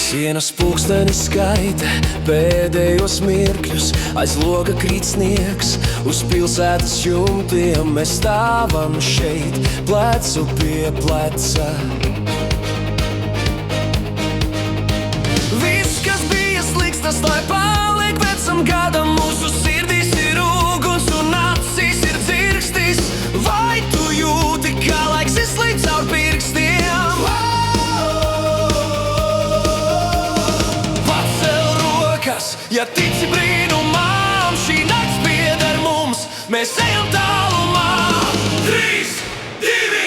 Sienas pulkstenis skaita pēdējos mirkļus, aiz loga krīt sniegs, uz pilsētas jumtiem mēs stāvam šeit, plecu pie pleca. Viss, kas bija slikts, tas lai paliek vecam gadam, mūsu sirdīs ir uguns un acīs ir dzirkstis. Vai tu jūti, kā laiks izslīd caur pirkstiem? Ja tici brīnumam, šī nakts pieder mums, mēs ejam tālumā. 3, 2,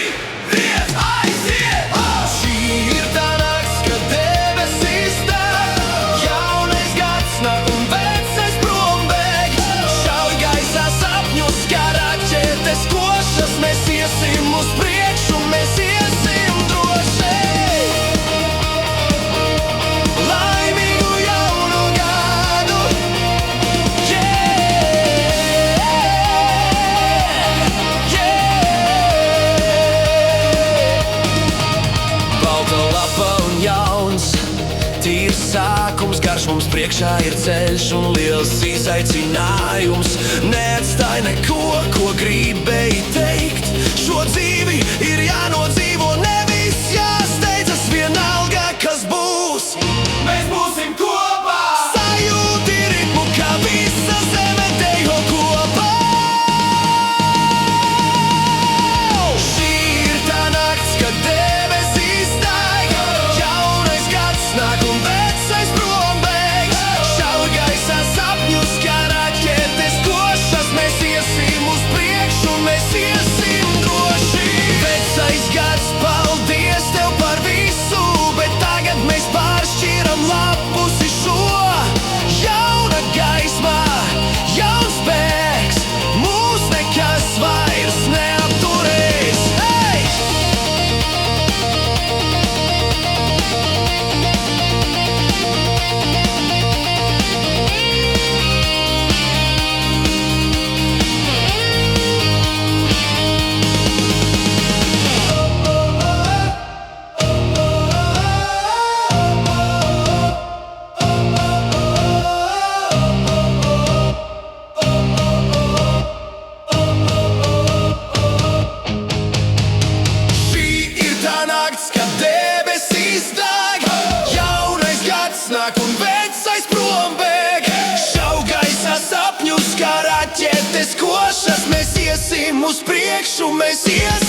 1, aiziet! Šī ir tā nakts, kad debesīs deg, jaunais gads nāk un vecais prom bēg. Šauj gaisā sapņus, kā raķetes košas, mēs iesim uz priekšu, mēs iesim droši. Tīrs sākums, garš mums priekšā ir ceļš un liels izaicinājums. Neatstāj neko, ko gribēji teikt. Šo dzīvi ir jānodzīvo, nevis jāsteidzas, vienalga, kas būs. Mēs būsim kopā! Sajūti ritmu, kā visa zeme dejo kopā. Šī ir tā nakts, kad debesīs deg, jaunais gads nāk un vecais prom bēg. Šauj gaisā sapņus, kā raķetes košas, mēs iesim uz priekšu, mēs iesim droši. Vecais gads, paldies tev par visu, bet tagad mēs pāršķiram lapusi šo. Jauna gaisma, jauns spēks, mūs nekas vairs neapturēs. Hey! Nāk un vecais prom bēg. Šauj gaisā sapņus, kā raķetes košas, mēs iesim uz priekšu, mēs iesim.